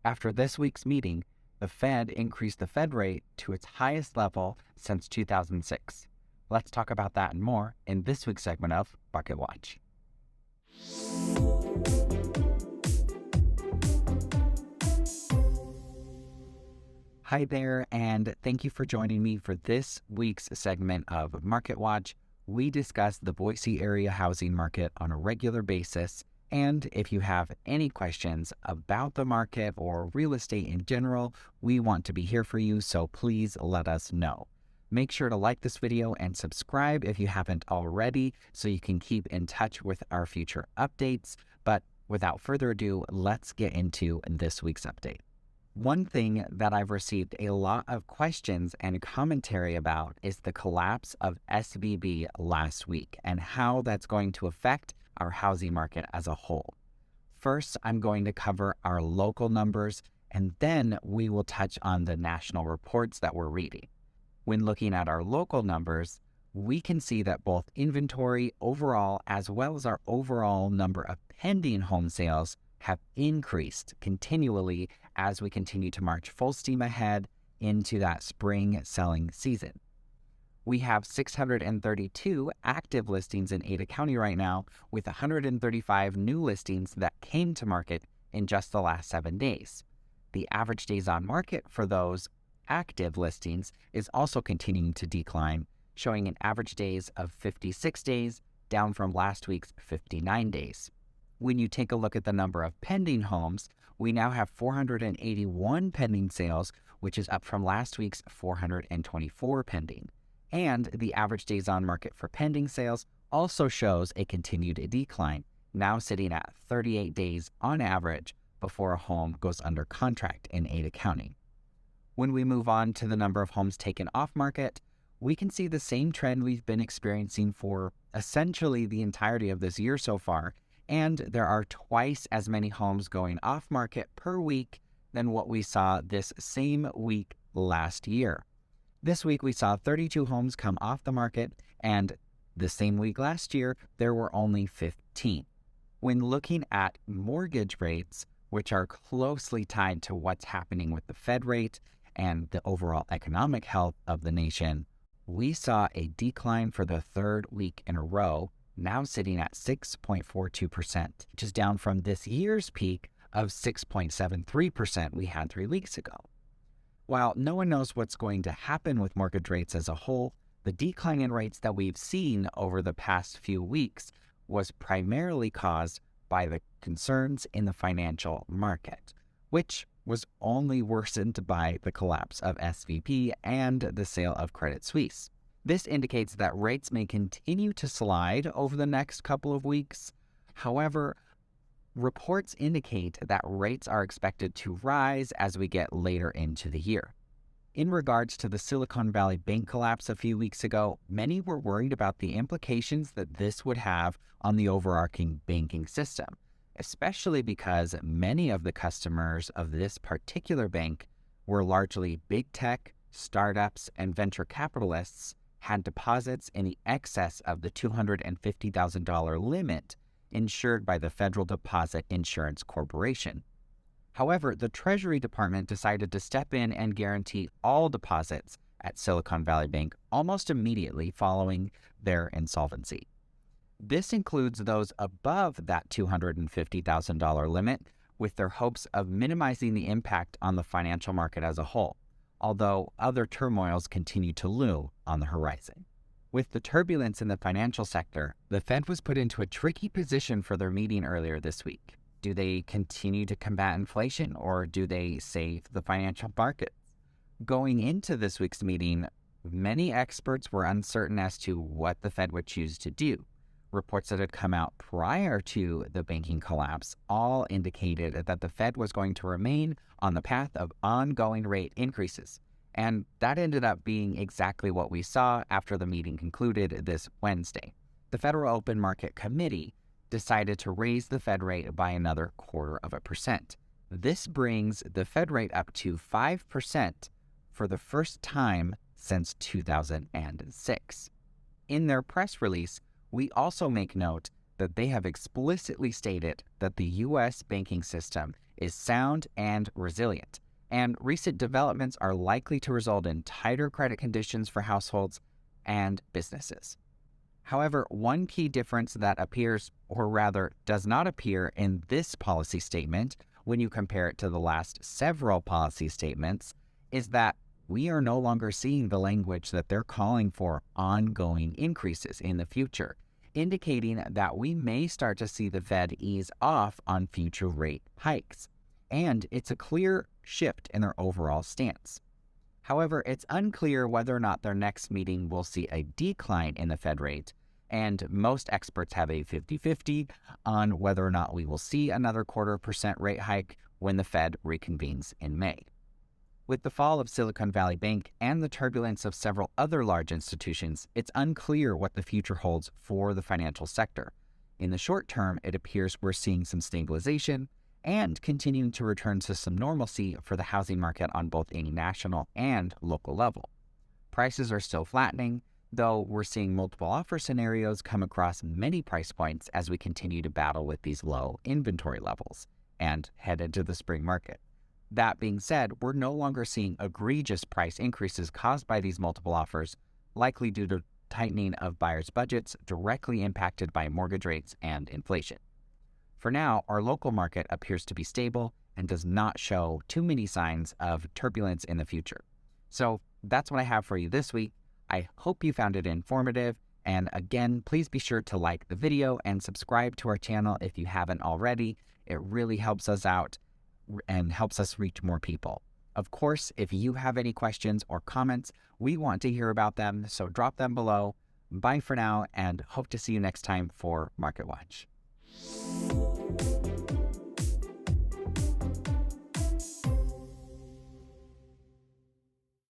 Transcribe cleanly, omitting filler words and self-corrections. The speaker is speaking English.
After this week's meeting, the Fed increased the Fed rate to its highest level since 2006. Let's talk about that and more in this week's segment of Market Watch. Hi there, and thank you for joining me for this week's segment of Market Watch. We discuss the Boise area housing market on a regular basis, and if you have any questions about the market or real estate in general, we want to be here for you, so please let us know. Make sure to like this video and subscribe if you haven't already so you can keep in touch with our future updates. But without further ado, let's get into this week's update. One thing that I've received a lot of questions and commentary about is the collapse of SVB last week and how that's going to affect our housing market as a whole. First, I'm going to cover our local numbers, and then we will touch on the national reports that we're reading. When looking at our local numbers, we can see that both inventory overall as well as our overall number of pending home sales have increased continually as we continue to march full steam ahead into that spring selling season. We have 632 active listings in Ada County right now, with 135 new listings that came to market in just the last 7 days. The average days on market for those active listings is also continuing to decline, showing an average days of 56 days, down from last week's 59 days. When you take a look at the number of pending homes, we now have 481 pending sales, which is up from last week's 424 pending. And the average days on market for pending sales also shows a continued decline, now sitting at 38 days on average before a home goes under contract in Ada County. When we move on to the number of homes taken off market, we can see the same trend we've been experiencing for essentially the entirety of this year so far, and there are twice as many homes going off market per week than what we saw this same week last year. This week we saw 32 homes come off the market, and the same week last year there were only 15. When looking at mortgage rates, which are closely tied to what's happening with the Fed rate and the overall economic health of the nation, we saw a decline for the third week in a row, now sitting at 6.42%, which is down from this year's peak of 6.73% we had 3 weeks ago. While no one knows what's going to happen with mortgage rates as a whole, the decline in rates that we've seen over the past few weeks was primarily caused by the concerns in the financial market, which was only worsened by the collapse of SVB and the sale of Credit Suisse. This indicates that rates may continue to slide over the next couple of weeks. However, reports indicate that rates are expected to rise as we get later into the year. In regards to the Silicon Valley Bank collapse a few weeks ago, many were worried about the implications that this would have on the overarching banking system, especially because many of the customers of this particular bank were largely big tech, startups, and venture capitalists had deposits in the excess of the $250,000 limit insured by the Federal Deposit Insurance Corporation. However, the Treasury Department decided to step in and guarantee all deposits at Silicon Valley Bank almost immediately following their insolvency. This includes those above that $250,000 limit, with their hopes of minimizing the impact on the financial market as a whole, although other turmoils continue to loom on the horizon. With the turbulence in the financial sector, the Fed was put into a tricky position for their meeting earlier this week. Do they continue to combat inflation, or do they save the financial markets? Going into this week's meeting, many experts were uncertain as to what the Fed would choose to do. Reports that had come out prior to the banking collapse all indicated that the Fed was going to remain on the path of ongoing rate increases. And that ended up being exactly what we saw after the meeting concluded this Wednesday. The Federal Open Market Committee decided to raise the Fed rate by another 0.25%. This brings the Fed rate up to 5% for the first time since 2006. In their press release, we also make note that they have explicitly stated that the U.S. banking system is sound and resilient, and recent developments are likely to result in tighter credit conditions for households and businesses. However, one key difference that appears, or rather does not appear, in this policy statement when you compare it to the last several policy statements is that we are no longer seeing the language that they're calling for ongoing increases in the future, indicating that we may start to see the Fed ease off on future rate hikes. And it's a clear shift in their overall stance. However, it's unclear whether or not their next meeting will see a decline in the Fed rate, and most experts have a 50-50 on whether or not we will see another 0.25% rate hike when the Fed reconvenes in May. With the fall of Silicon Valley Bank and the turbulence of several other large institutions, it's unclear what the future holds for the financial sector. In the short term, it appears we're seeing some stabilization and continuing to return to some normalcy for the housing market on both a national and local level. Prices are still flattening, though we're seeing multiple offer scenarios come across many price points as we continue to battle with these low inventory levels and head into the spring market. That being said, we're no longer seeing egregious price increases caused by these multiple offers, likely due to tightening of buyers' budgets directly impacted by mortgage rates and inflation. For now, our local market appears to be stable and does not show too many signs of turbulence in the future. So that's what I have for you this week. I hope you found it informative. And again, please be sure to like the video and subscribe to our channel if you haven't already. It really helps us out and helps us reach more people. Of course, if you have any questions or comments, we want to hear about them, so drop them below. Bye for now, and hope to see you next time for Market Watch.